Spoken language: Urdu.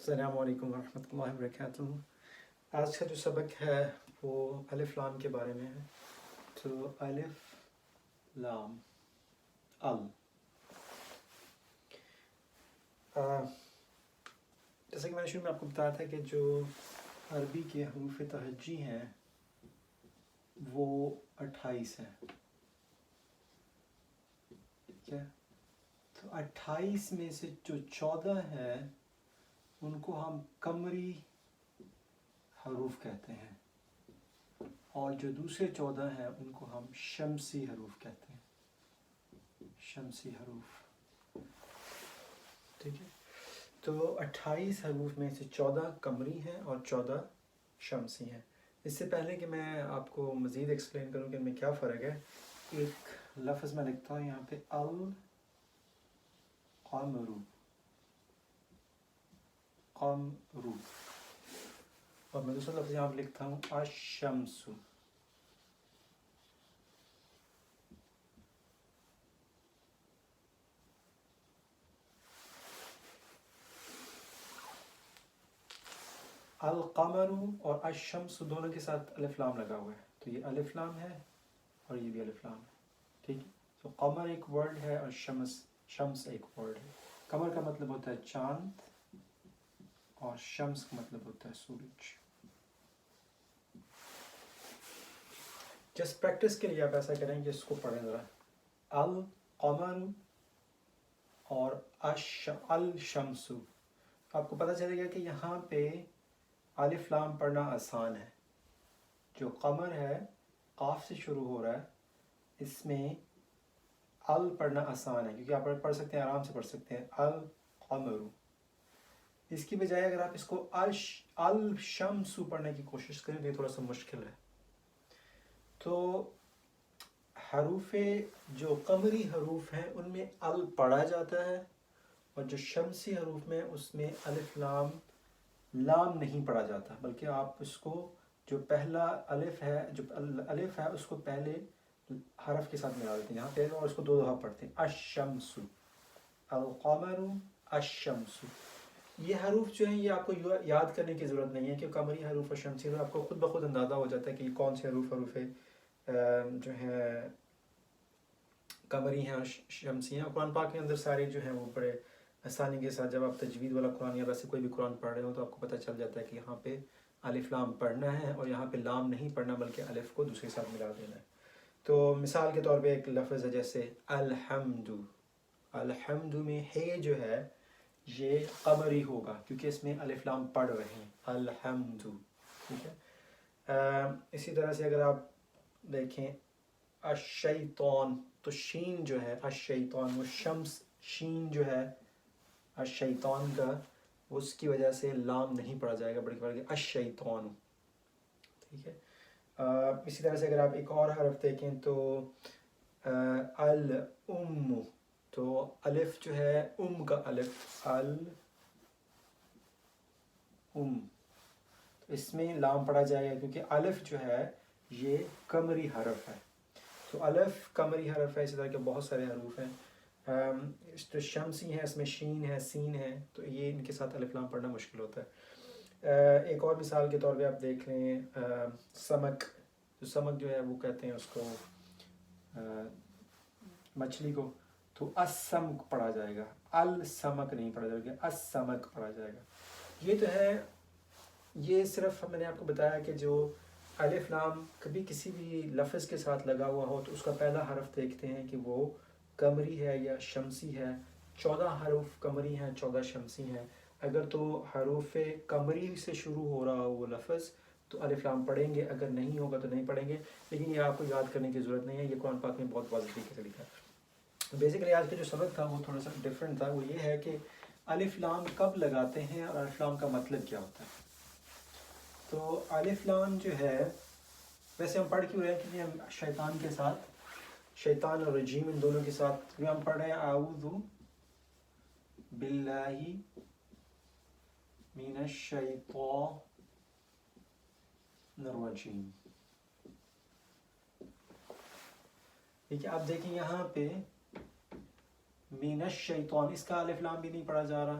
السلام علیکم ورحمۃ اللہ وبرکاتہ۔ آج کا جو سبق ہے وہ الف لام کے بارے میں ہے۔ تو الف لام جیسا کہ میں نے شروع میں آپ کو بتایا تھا کہ جو عربی کے حروف تہجی ہیں وہ 28 ہیں، ٹھیک ہے۔ تو 28 میں سے جو 14 ہے ان کو ہم قمری حروف کہتے ہیں، اور جو دوسرے 14 ہیں ان کو ہم شمسی حروف کہتے ہیں، شمسی حروف، ٹھیک ہے۔ تو 28 حروف میں سے 14 قمری ہیں اور 14 شمسی ہیں۔ اس سے پہلے کہ میں آپ کو مزید ایکسپلین کروں کہ ان میں کیا فرق ہے، ایک لفظ میں لکھتا ہوں یہاں پہ القمر، قمرو، اور میں دوسرا لفظ یہاں پہ لکھتا ہوں الشمس۔ القمر اور الشمس دونوں کے ساتھ الف لام لگا ہوا ہے، تو یہ الف لام ہے اور یہ بھی الف لام ہے، ٹھیک ہے۔ تو قمر ایک ورڈ ہے اور شمس ایک ورڈ ہے۔ قمر کا مطلب ہوتا ہے چاند اور شمس کا مطلب ہوتا ہے سورج۔ جس پریکٹس کے لیے آپ ایسا کریں کہ اس کو پڑھیں ذرا، القمر اور الشمس، آپ کو پتہ چلے گا کہ یہاں پہ الف لام پڑھنا آسان ہے۔ جو قمر ہے قاف سے شروع ہو رہا ہے، اس میں ال پڑھنا آسان ہے کیونکہ آپ پڑھ سکتے ہیں، آرام سے پڑھ سکتے ہیں القمر۔ اس کی بجائے اگر آپ اس کو الشمس پڑھنے کی کوشش کریں تو یہ تھوڑا سا مشکل ہے۔ تو حروف جو قمری حروف ہیں ان میں ال پڑھا جاتا ہے، اور جو شمسی حروف میں اس میں الف لام نہیں پڑھا جاتا، بلکہ آپ اس کو جو پہلا الف ہے اس کو پہلے حرف کے ساتھ ملا دیتے ہیں یہاں پہ، اور اس کو دو دفعہ پڑھتے ہیں الشمس، القمر، الشمس۔ یہ حروف جو ہیں یہ آپ کو یاد کرنے کی ضرورت نہیں ہے کہ قمری حروف اور شمسی حروف، آپ کو خود بخود اندازہ ہو جاتا ہے کہ یہ کون سے حروف جو ہیں قمری ہیں اور شمسی ہیں۔ قرآن پاک کے اندر سارے جو ہیں وہ بڑے آسانی کے ساتھ، جب آپ تجوید والا قرآن یا ویسے کوئی بھی قرآن پڑھ رہے ہو تو آپ کو پتہ چل جاتا ہے کہ یہاں پہ الف لام پڑھنا ہے، اور یہاں پہ لام نہیں پڑھنا بلکہ الف کو دوسرے ساتھ ملا دینا ہے۔ تو مثال کے طور پہ ایک لفظ ہے جیسے الحمد، الحمد میں ہے جو ہے یہ قمری ہوگا کیونکہ اس میں الف لام پڑھ رہے ہیں، الحمد، ٹھیک ہے۔ اسی طرح سے اگر آپ دیکھیں الشیطان، تو شین جو ہے الشیطان، وہ شمس شین جو ہے الشیطان کا، اس کی وجہ سے لام نہیں پڑھا جائے گا بلکہ پڑھا جائے گا الشیطان، ٹھیک ہے۔ اسی طرح سے اگر آپ ایک اور حرف دیکھیں تو الام، تو الف جو ہے ام کا الف، الام، اس میں لام پڑھا جائے گا کیونکہ الف جو ہے یہ قمری حرف ہے۔ تو الف قمری حرف ہے، اسی طرح کے بہت سارے حروف ہیں۔ جو شمسی ہیں اس میں شین ہے، سین ہے، تو یہ ان کے ساتھ الف لام پڑھنا مشکل ہوتا ہے۔ ایک اور مثال کے طور پہ آپ دیکھ لیں سمک، جو سمک جو ہے وہ کہتے ہیں اس کو مچھلی کو، تو السمک پڑھا جائے گا، السمک نہیں پڑھا جائے گا، السمک پڑھا جائے گا۔ یہ تو ہے، یہ صرف میں نے آپ کو بتایا کہ جو الف لام کبھی کسی بھی لفظ کے ساتھ لگا ہوا ہو تو اس کا پہلا حرف دیکھتے ہیں کہ وہ قمری ہے یا شمسی ہے۔ 14 حروف قمری ہیں، 14 شمسی ہیں۔ اگر تو حروف قمری سے شروع ہو رہا ہو وہ لفظ تو الف لام پڑھیں گے، اگر نہیں ہوگا تو نہیں پڑھیں گے، لیکن یہ آپ کو یاد کرنے کی ضرورت نہیں ہے، یہ قرآن پاک میں بہت واضح طریقے سے لکھا ہے۔ بیسیکلی آج کا جو سبق تھا وہ تھوڑا سا ڈفرینٹ تھا، وہ یہ ہے کہ الف لام کب لگاتے ہیں اور الف لام کا مطلب کیا ہوتا ہے۔ تو الف لام جو ہے، ویسے ہم پڑھ کیوں رہے ہیں کیونکہ ہم شیطان کے ساتھ، شیطان اور رجیم ان دونوں کے ساتھ ہم پڑھ رہے ہیں اعوذ باللہ من الشیطان الرجیم۔ دیکھیے آپ دیکھیں یہاں پہ من الشیطان، اس کا الف لام بھی نہیں پڑھا جا رہا،